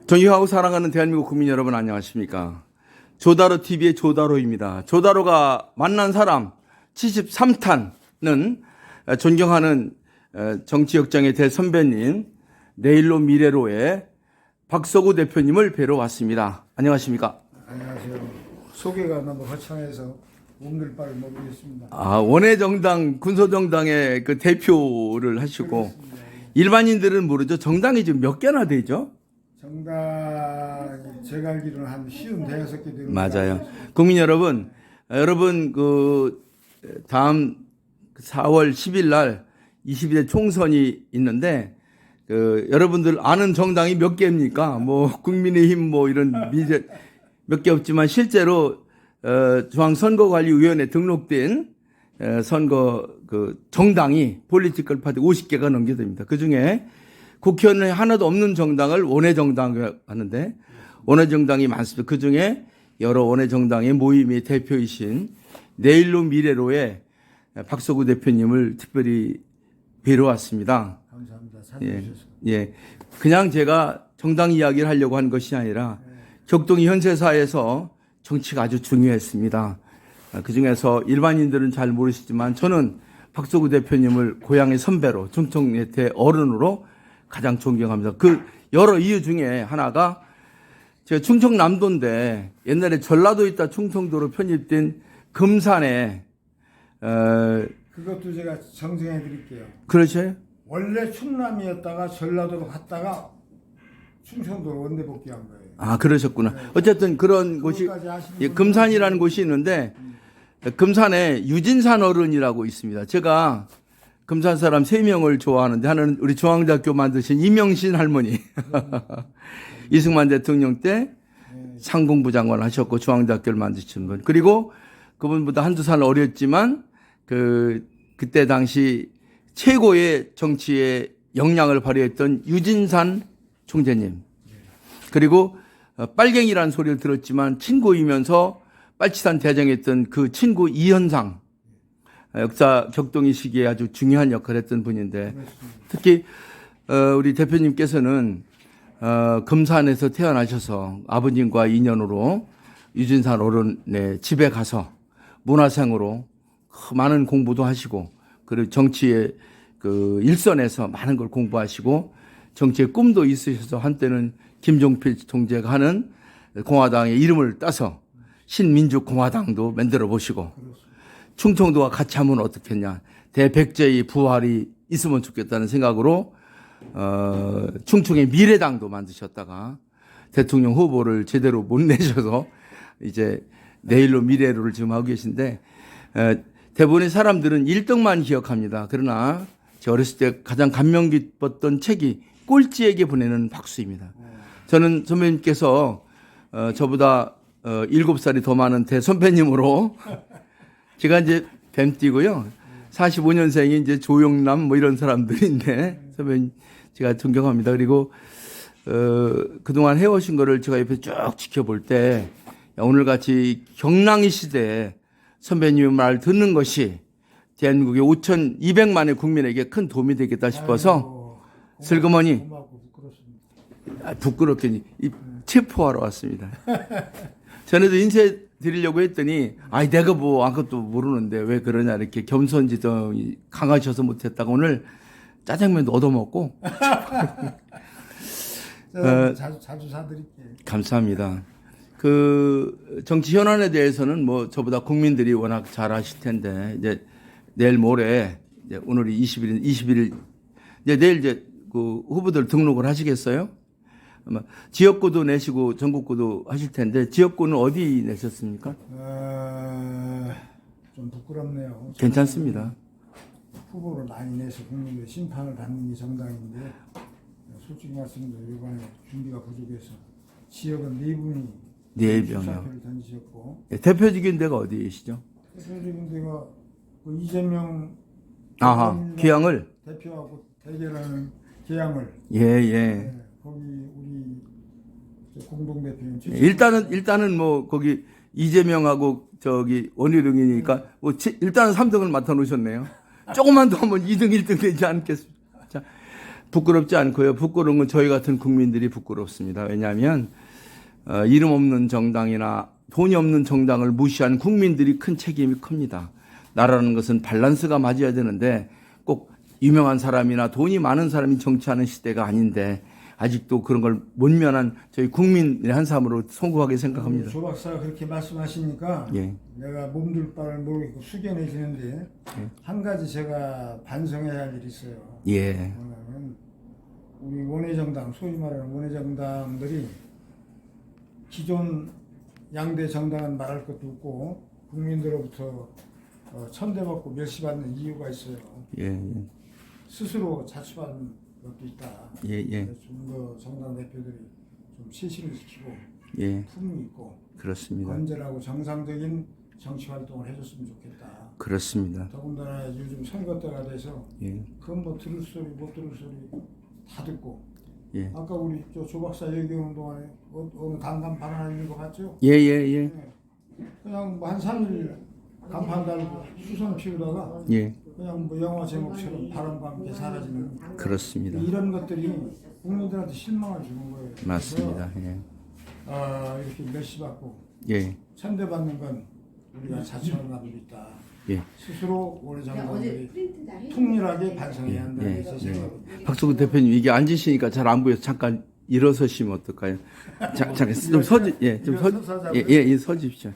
존경하고 사랑하는 대한민국 국민 여러분 안녕하십니까. 조다로 TV의 조다로입니다. 조다로가 만난 사람 73탄은 존경하는 정치역장의 대선배님 내일로 미래로의 박서구 대표님을 뵈러 왔습니다. 안녕하십니까. 안녕하세요. 소개가 너무 거창해서 오늘 바를 모르겠습니다. 원외정당 군소정당의 그 대표를 하시고 그렇습니다. 일반인들은 모르죠. 정당이 지금 몇 개나 되죠? 정당이 제가 알기로는 한 55개 되는 맞아요. 국민 여러분 그 다음 4월 10일 날 22대 총선이 있는데 그 여러분들 아는 정당이 몇 개입니까? 뭐 국민의힘 뭐 이런 미제 몇 개 없지만 실제로 중앙선거관리위원회 등록된 선거 그 정당이 폴리티컬 파티 50개가 넘게 됩니다. 그 중에 국회의원이 하나도 없는 정당을 원외정당이라고 하는데 원외정당이 많습니다. 그 중에 여러 원외정당의 모임의 대표이신 내일로 미래로의 박서구 대표님을 특별히 뵈러 왔습니다. 감사합니다. 찾아주셔서. 예. 그냥 제가 정당 이야기를 하려고 한 것이 아니라 격동이 현세사에서 정치가 아주 중요했습니다. 그 중에서 일반인들은 잘 모르시지만 저는 박서구 대표님을 고향의 선배로 충청예태 어른으로 가장 존경합니다. 그 여러 이유 중에 하나가 제가 충청남도인데 옛날에 전라도에 있다 충청도로 편입된 금산에 그것도 제가 정정해 드릴게요. 그러세요? 원래 충남이었다가 전라도로 갔다가 충청도로 원내 복귀한 거예요. 그러셨구나. 어쨌든 그런 곳이 금산이라는 곳이 있는데 금산에 유진산 어른이라고 있습니다. 제가 금산 사람 3명을 좋아하는데 하나는 우리 중앙대학교 만드신 이명신 할머니. 이승만 대통령 때 상공부 장관 하셨고 중앙대학교를 만드신 분. 그리고 그분보다 한두 살 어렸지만 그때 당시 최고의 정치의 역량을 발휘했던 유진산 총재님. 그리고 빨갱이라는 소리를 들었지만 친구이면서 빨치산 대장했던 그 친구 이현상. 역사 격동이 시기에 아주 중요한 역할을 했던 분인데 특히 우리 대표님께서는 금산에서 태어나셔서 아버님과 인연으로 유진산 어른의 집에 가서 문화생으로 많은 공부도 하시고 그리고 정치의 그 일선에서 많은 걸 공부하시고 정치의 꿈도 있으셔서 한때는 김종필 총재가 하는 공화당의 이름을 따서 신민주공화당도 만들어 보시고 충청도와 같이 하면 어떻겠냐. 대백제의 부활이 있으면 좋겠다는 생각으로 충청의 미래당도 만드셨다가 대통령 후보를 제대로 못 내셔서 이제 내일로 미래로를 지금 하고 계신데 대부분의 사람들은 1등만 기억합니다. 그러나 제 어렸을 때 가장 감명 깊었던 책이 꼴찌에게 보내는 박수입니다. 저는 선배님께서 저보다 7살이 더 많은 대선배님으로 제가 이제 뱀띠고요. 45년생이 이제 조영남 뭐 이런 사람들인데 선배님 제가 존경합니다. 그리고 그동안 해오신 거를 제가 옆에 쭉 지켜볼 때 오늘 같이 경랑이 시대에 선배님의 말 듣는 것이 대한민국의 5,200만의 국민에게 큰 도움이 되겠다 싶어서 슬그머니 부끄럽게 체포하러 왔습니다. 전에도 인쇄 드리려고 했더니 내가 뭐 아무것도 모르는데 왜 그러냐 이렇게 겸손지정이 강하셔서 못했다가 오늘 짜장면도 얻어먹고 자주 사드릴게요. 감사합니다. 그 정치 현안에 대해서는 뭐 저보다 국민들이 워낙 잘 아실 텐데 이제 내일 모레 이제 오늘이 21일 이제 내일 이제 그 후보들 등록을 하시겠어요? 아마 지역구도 내시고 전국구도 하실 텐데 지역구는 어디 내셨습니까? 좀 부끄럽네요. 괜찮습니다. 후보를 많이 내서 국민들의 심판을 받는 게 정당인데 솔직히 말씀드리면 이번에 준비가 부족해서 지역은 4분이 4명이요. 수사표를 던지셨고 대표적인 데가 어디이시죠? 대표적인 데가 그 이재명 기양을 대표하고 대결하는 기양을 예. 거기 우리 공동대표님 일단은 뭐 거기 이재명하고 저기 원희룡이니까 뭐 일단은 3등을 맡아 놓으셨네요. 조금만 더 하면 2등, 1등 되지 않겠습니까? 자, 부끄럽지 않고요. 부끄러운 건 저희 같은 국민들이 부끄럽습니다. 왜냐하면 이름 없는 정당이나 돈이 없는 정당을 무시한 국민들이 큰 책임이 큽니다. 나라는 것은 밸런스가 맞아야 되는데 꼭 유명한 사람이나 돈이 많은 사람이 정치하는 시대가 아닌데 아직도 그런 걸 못 면한 저희 국민의 한 사람으로 송구하게 생각합니다. 조 박사가 그렇게 말씀하시니까 예. 내가 몸둘 바를 모르겠고 숙연해지는데 한 가지 제가 반성해야 할 일이 있어요. 예. 뭐냐면 우리 원외정당, 소위 말하는 원외정당들이 기존 양대 정당은 말할 것도 없고 국민들로부터 천대받고 멸시받는 이유가 있어요. 예. 스스로 자초한 것도 있다. 예. 예. 좀더 정당 대표들이 좀 실신을 시키고 예. 품위 있고 그렇습니다. 건전하고 정상적인 정치 활동을 해줬으면 좋겠다. 그렇습니다. 더군다나 요즘 선거 때가 돼서 예. 그건 뭐 들을 소리 못 들을 소리 다 듣고 예. 아까 우리 조 박사 얘기하는 동안에 어느 당간 발언 있는 거 봤죠? 예. 예. 예. 네. 그냥 뭐 한 3일 간판 달고 수선 피우다가 예. 그냥 뭐 영화 제목처럼 바람과 함께 사라지는 그렇습니다. 이런 것들이 국민들한테 실망을 주는 거예요. 맞습니다. 예. 그래서 이렇게 멸시받고 예. 천대받는 건 우리가 자초한 감이 있다. 예. 스스로 오래 정당들이 통렬하게 반성해야 한다는 제 생각입니다. 박수근 대표님 이게 앉으시니까 잘 안 보여서 잠깐 일어서시면 어떨까요? 잠깐 좀 서지 서십시오.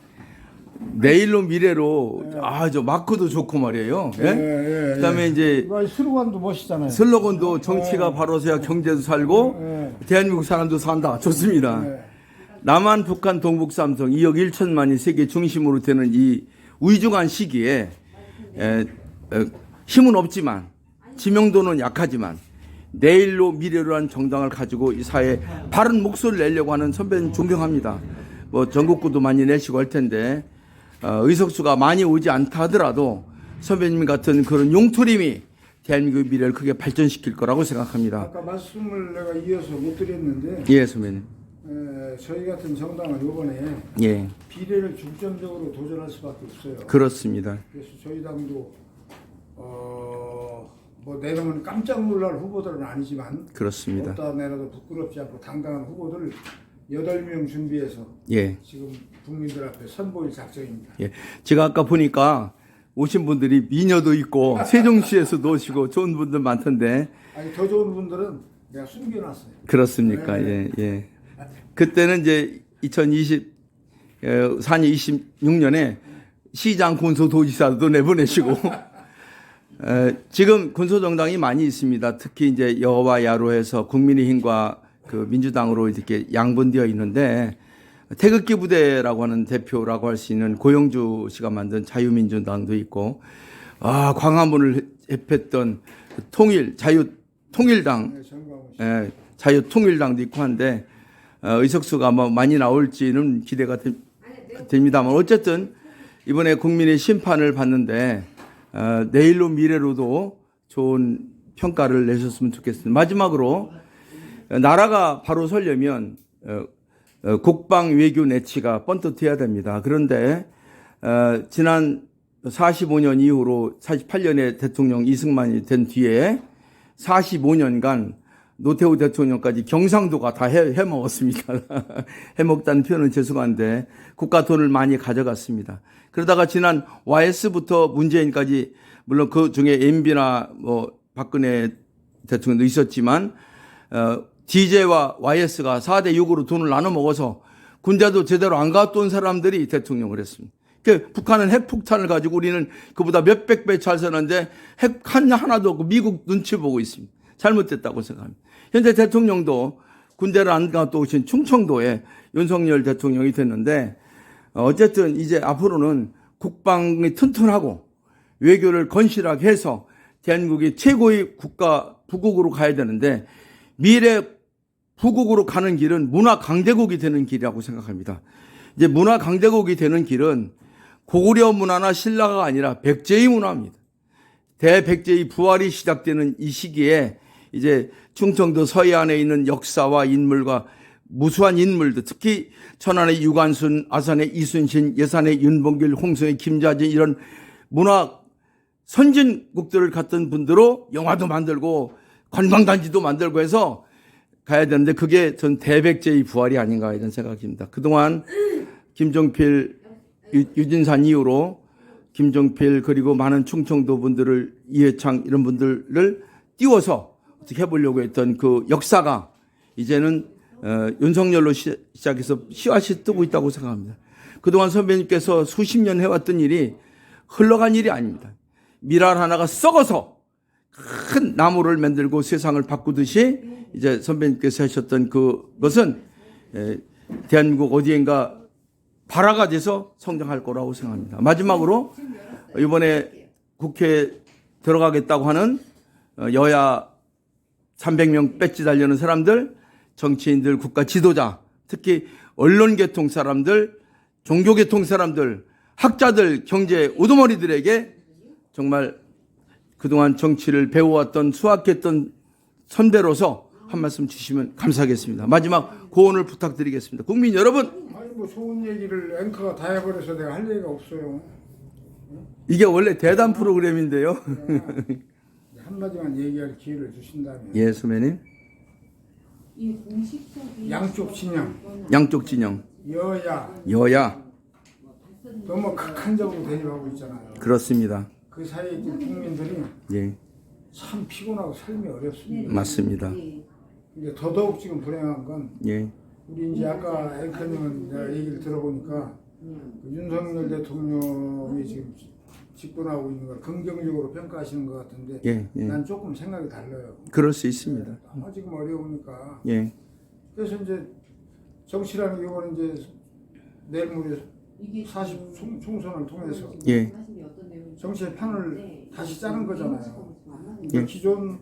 내일로 미래로 저 마크도 좋고 말이에요. 예? 그다음에 이제 슬로건도 멋있잖아요. 슬로건도 정치가 바로 서야 경제도 살고 대한민국 사람도 산다. 좋습니다. 남한, 북한, 동북, 삼성 2억 1천만이 세계 중심으로 되는 이 위중한 시기에 힘은 없지만 지명도는 약하지만 내일로 미래로 한 정당을 가지고 이 사회에 바른 목소리를 내려고 하는 선배님 존경합니다. 뭐 전국구도 많이 내시고 할 텐데 의석수가 많이 오지 않다 하더라도 선배님 같은 그런 용투림이 대한민국의 미래를 크게 발전시킬 거라고 생각합니다. 아까 말씀을 내가 이어서 못 드렸는데 예, 선배님. 저희 같은 정당은 이번에 예, 비례를 중점적으로 도전할 수밖에 없어요. 그렇습니다. 그래서 저희 당도 뭐 내놓으면 깜짝 놀랄 후보들은 아니지만 그렇습니다. 어디다 내놔도 부끄럽지 않고 당당한 후보들을 8명 준비해서 예, 지금 국민들 앞에 선보일 작정입니다. 예. 제가 아까 보니까 오신 분들이 미녀도 있고 세종시에서도 오시고 좋은 분들 많던데 아니 더 좋은 분들은 내가 숨겨놨어요. 그렇습니까? 네. 예, 예. 그때는 이제 4년 26년에 시장 군소도지사도 내보내시고 지금 군소정당이 많이 있습니다. 특히 이제 여와 야로해서 국민의힘과 그 민주당으로 이렇게 양분되어 있는데 태극기 부대라고 하는 대표라고 할 수 있는 고영주 씨가 만든 자유민주당도 있고 광화문을 해했던 통일당 자유통일당도 있고 한데 의석수가 뭐 많이 나올지는 기대가 됩니다만 어쨌든 이번에 국민의 심판을 받는데 내일로 미래로도 좋은 평가를 내셨으면 좋겠습니다. 마지막으로 나라가 바로 서려면 국방 외교 내치가 뻔듯해야 됩니다. 그런데 지난 45년 이후로 48년에 대통령 이승만이 된 뒤에 45년간 노태우 대통령까지 경상도가 다 해먹었습니다. 해먹다는 표현은 죄송한데 국가 돈을 많이 가져갔습니다. 그러다가 지난 YS부터 문재인까지 물론 그 중에 MB나 뭐 박근혜 대통령도 있었지만 DJ와 YS가 4대 6으로 돈을 나눠 먹어서 군대도 제대로 안 갔다 온 사람들이 대통령을 했습니다. 그러니까 북한은 핵폭탄을 가지고 우리는 그보다 몇백 배 잘 사는데 핵 하나도 없고 미국 눈치 보고 있습니다. 잘못됐다고 생각합니다. 현재 대통령도 군대를 안 갔다 오신 충청도에 윤석열 대통령이 됐는데 어쨌든 이제 앞으로는 국방이 튼튼하고 외교를 건실하게 해서 대한민국이 최고의 국가 부국으로 가야 되는데 미래 부국으로 가는 길은 문화 강대국이 되는 길이라고 생각합니다. 이제 문화 강대국이 되는 길은 고구려 문화나 신라가 아니라 백제의 문화입니다. 대백제의 부활이 시작되는 이 시기에 이제 충청도 서해안에 있는 역사와 인물과 무수한 인물들, 특히 천안의 유관순, 아산의 이순신, 예산의 윤봉길, 홍성의 김자진 이런 문화 선진국들을 갖던 분들로 영화도 만들고 관광단지도 만들고 해서 가야 되는데 그게 전 대백제의 부활이 아닌가 이런 생각입니다. 그동안 김종필, 유진산 이후로 김종필 그리고 많은 충청도 분들을 이해창 이런 분들을 띄워서 어떻게 해보려고 했던 그 역사가 이제는 윤석열로 시작해서 씨앗이 뜨고 있다고 생각합니다. 그동안 선배님께서 수십 년 해왔던 일이 흘러간 일이 아닙니다. 밀알 하나가 썩어서 큰 나무를 만들고 세상을 바꾸듯이 이제 선배님께서 하셨던 그것은 대한민국 어디엔가 발화가 돼서 성장할 거라고 생각합니다. 마지막으로 이번에 국회에 들어가겠다고 하는 여야 300명 배지 달려는 사람들, 정치인들, 국가 지도자, 특히 언론계통 사람들, 종교계통 사람들, 학자들, 경제 우두머리들에게 정말 그동안 정치를 배워왔던 수학했던 선배로서 한 말씀 주시면 감사하겠습니다. 마지막 고언을 부탁드리겠습니다. 국민 여러분, 아니 뭐 좋은 얘기를 앵커가 다 해버려서 내가 할 얘기가 없어요. 이게 원래 대담 프로그램인데요. 한마디만 얘기할 기회를 주신다면. 예, 선배님. 양쪽 진영, 양쪽 진영, 여야 너무 극한적으로 대립하고 있잖아요. 그렇습니다. 그 사이에 있는 국민들이 예, 참 피곤하고 삶이 어렵습니다. 맞습니다. 근데 더더욱 지금 불행한 건 예, 우리 이제 아까 앵커님은 내가 얘기를 들어보니까 그 윤석열 대통령이 지금 집권하고 있는 걸 긍정적으로 평가하시는 것 같은데 예, 예. 난 조금 생각이 달라요. 그럴 수 있습니다. 너무 지금 어려우니까. 예, 그래서 이제 정치라는 게 이거는 이제 내일 모레 40 총선을 통해서 예, 정치의 판을 다시 짜는 거잖아요. 예. 기존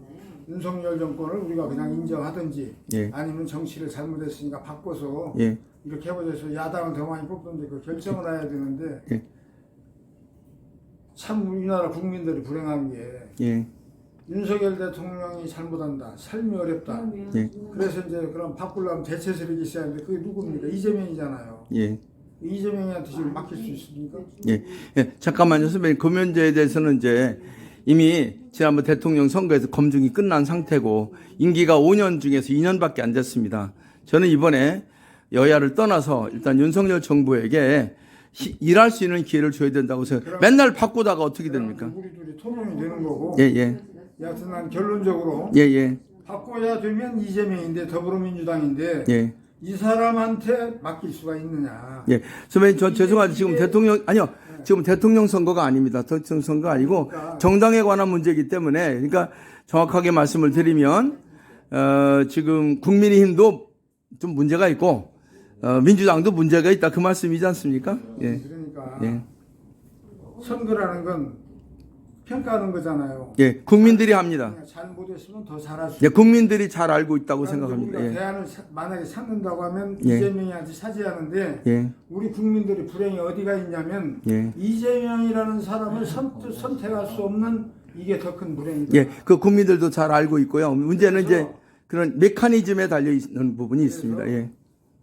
윤석열 정권을 우리가 그냥 인정하든지 예. 아니면 정치를 잘못했으니까 바꿔서 예, 이렇게 해버려서 야당은 더 많이 뽑던데 그 결정을 해야 되는데 예. 참 우리나라 국민들이 불행한 게 예, 윤석열 대통령이 잘못한다. 삶이 어렵다. 예, 그래서 이제 그럼 바꾸려면 대체 세력이 있어야 하는데 그게 누굽니까? 이재명이잖아요. 예. 이재명한테 지금 맡길 수 있습니까? 예, 예, 잠깐만요, 선배님. 그 문제에 대해서는 이제 이미 지난번 대통령 선거에서 검증이 끝난 상태고 임기가 5년 중에서 2년밖에 안 됐습니다. 저는 이번에 여야를 떠나서 일단 윤석열 정부에게 일할 수 있는 기회를 줘야 된다고 생각해요. 맨날 바꾸다가 어떻게 됩니까? 우리 둘이 토론이 되는 거고. 예, 예, 여하튼 난 결론적으로 예, 예, 바꿔야 되면 이재명인데 더불어민주당인데 예. 이 사람한테 맡길 수가 있느냐. 예, 선배님, 저 죄송한데 지금 지금 대통령 선거가 아닙니다. 대통령 선거 아니고 정당에 관한 문제이기 때문에 그러니까 정확하게 말씀을 드리면 지금 국민의힘도 좀 문제가 있고 민주당도 문제가 있다 그 말씀이지 않습니까? 예, 그러니까 예, 선거라는 건 평가하는 거잖아요. 예, 국민들이 합니다. 그냥 잘못했으면 더 잘할 수 예, 국민들이 잘 알고 있다고 생각합니다. 우리가 예, 대안을 만약에 찾는다고 하면 예. 이재명이한테 차지하는데 예, 우리 국민들이 불행이 어디가 있냐면 예. 이재명이라는 사람을 선택할 수 없는 이게 더 큰 불행이다. 예, 그 국민들도 잘 알고 있고요. 문제는 이제 그런 메커니즘에 달려 있는 부분이 있습니다. 예,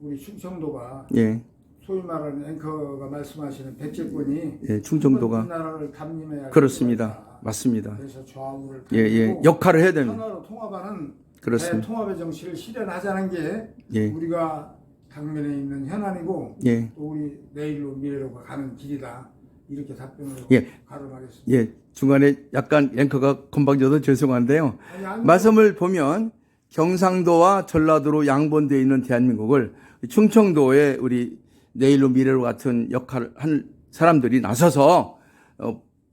우리 충청도가 예, 소위 말하는 앵커가 말씀하시는 백제권이 예, 충청도가 우리나라를 담임해야 그렇습니다. 되니까. 맞습니다. 그래서 좌우를 예, 예, 담고 역할을 해야 됩니다. 하나로 통합하는 그렇습니다. 대통합의 정치를 실현하자는 게 예. 우리가 당면에 있는 현안이고 예, 또 우리 내일로 미래로 가는 길이다. 이렇게 답변을 예. 가름하겠습니다. 예, 중간에 약간 앵커가 건방져도 죄송한데요. 아니, 말씀을 보면 경상도와 전라도로 양분되어 있는 대한민국을 충청도에 우리 내일로 미래로 같은 역할을 한 사람들이 나서서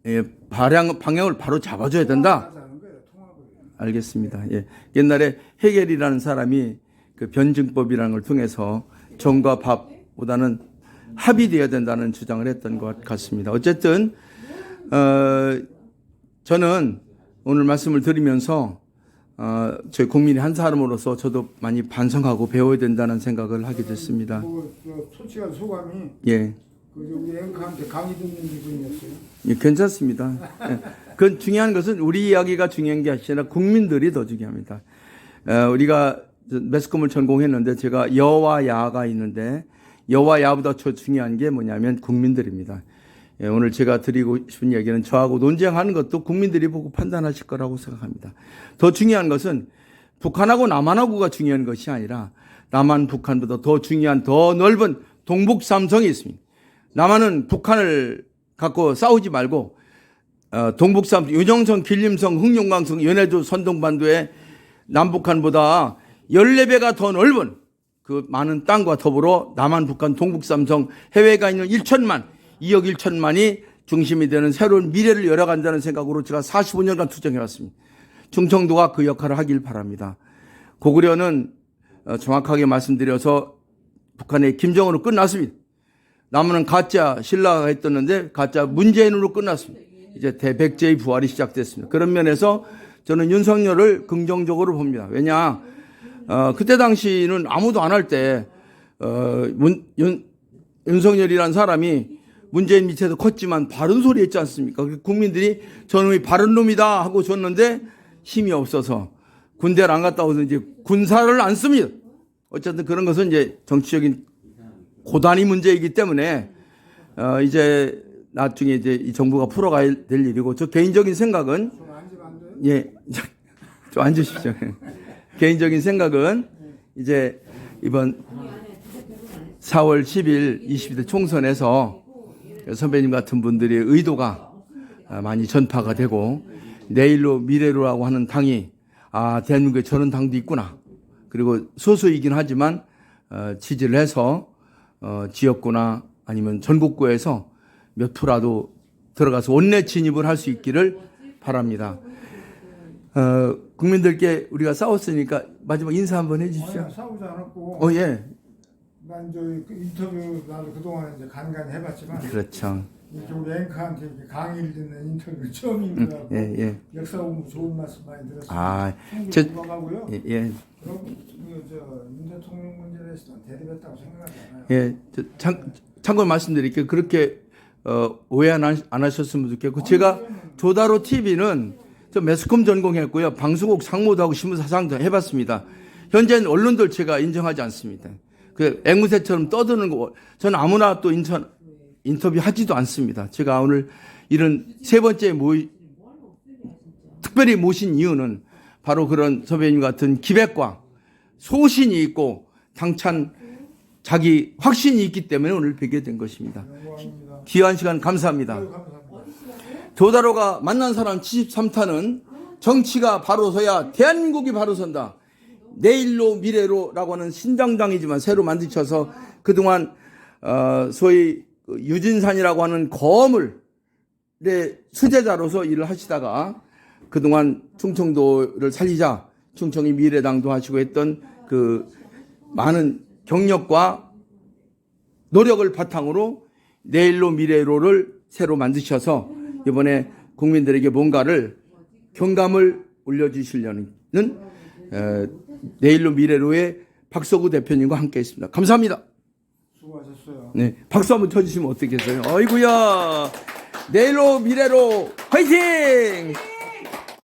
예, 방향을 바로 잡아줘야 된다. 통합하자는 거예요. 통합을. 알겠습니다. 예, 옛날에 해겔이라는 사람이 그 변증법이라는 걸 통해서 정과 밥보다는 합이 되어야 된다는 주장을 했던 것 같습니다. 어쨌든 저는 오늘 말씀을 드리면서 저희 국민의 한 사람으로서 저도 많이 반성하고 배워야 된다는 생각을 하게 됐습니다. 솔직한 소감이 예, 우리 앵커한테 강의 듣는 기분이었어요. 예, 괜찮습니다. 예, 그건 중요한 것은 우리 이야기가 중요한 게 아니라 국민들이 더 중요합니다. 우리가 매스컴을 전공했는데 제가 여와 야가 있는데 여와 야보다 더 중요한 게 뭐냐면 국민들입니다. 예, 오늘 제가 드리고 싶은 이야기는 저하고 논쟁하는 것도 국민들이 보고 판단하실 거라고 생각합니다. 더 중요한 것은 북한하고 남한하고가 중요한 것이 아니라 남한, 북한보다 더 중요한 더 넓은 동북 삼성이 있습니다. 남한은 북한을 갖고 싸우지 말고 동북 삼성, 윤영성, 길림성, 흑룡강성, 연해주, 선동반도의 남북한보다 14배가 더 넓은 그 많은 땅과 더불어 남한, 북한, 동북 삼성 해외가 있는 1천만, 2억 1천만이 중심이 되는 새로운 미래를 열어간다는 생각으로 제가 45년간 투쟁해왔습니다. 충청도가 그 역할을 하길 바랍니다. 고구려는 정확하게 말씀드려서 북한의 김정은으로 끝났습니다. 남한은 가짜 신라가 했었는데 가짜 문재인으로 끝났습니다. 이제 대백제의 부활이 시작됐습니다. 그런 면에서 저는 윤석열을 긍정적으로 봅니다. 왜냐, 그때 당시는 아무도 안 할 때 윤석열이라는 사람이 문재인 밑에서 컸지만 바른 소리 했지 않습니까? 국민들이 저놈이 바른 놈이다 하고 줬는데 힘이 없어서 군대를 안 갔다 오서 이제 군사를 안 씁니다. 어쨌든 그런 것은 이제 정치적인 고단위 문제이기 때문에 이제 나중에 이제 이 정부가 풀어가야 될 일이고, 저 개인적인 생각은 예, 좀 앉으십시오. 개인적인 생각은 이제 이번 4월 10일 22대 총선에서 선배님 같은 분들의 의도가 많이 전파가 되고 내일로 미래로라고 하는 당이 대한민국에 저런 당도 있구나. 그리고 소수이긴 하지만 지지를 해서 지역구나 아니면 전국구에서 몇 프로라도 들어가서 원내 진입을 할 수 있기를 바랍니다. 국민들께 우리가 싸웠으니까 마지막 인사 한번 해주십시오. 아니, 싸우지 않았고. 예. 난 그 인터뷰 나도 그동안 이제 간간히 해봤지만. 그렇죠. 이렇게 우리 앵커한테 이렇게 강의를 듣는 인터뷰 처음인 것 같고. 예. 역사 공부 좋은 말씀 많이 들었습니다. 공부하고요. 예. 그럼 윤 대통령 문제에 대해서 대립했다고 생각하지 않아요. 예. 참고로 말씀드릴게요. 그렇게 오해 안 하셨으면 좋겠고, 제가 조다로 TV는 저 매스컴 전공했고요. 방송국 상무도 하고 신문사상도 해봤습니다. 현재는 언론들 제가 인정하지 않습니다. 그 앵무새처럼 떠드는 거, 저는 아무나 또 인터뷰 하지도 않습니다. 제가 오늘 이런 세 번째 특별히 모신 이유는 바로 그런 선배님 같은 기백과 소신이 있고 당찬 자기 확신이 있기 때문에 오늘 뵙게 된 것입니다. 영광입니다. 귀한 시간 감사합니다. 감사합니다. 조다로가 만난 사람 73타는 정치가 바로 서야 대한민국이 바로 선다. 내일로 미래로라고 하는 신정당이지만 새로 만드셔서 그동안 소위 유진산이라고 하는 거물의 수제자로서 일을 하시다가 그동안 충청도를 살리자 충청이 미래당도 하시고 했던 그 많은 경력과 노력을 바탕으로 내일로 미래로를 새로 만드셔서 이번에 국민들에게 뭔가를 경감을 올려주시려는 내일로 미래로의 박서구 대표님과 함께 했습니다. 감사합니다. 수고하셨어요. 네, 박수 한번 쳐주시면 어떻겠어요? 어이구야. 내일로 미래로 화이팅!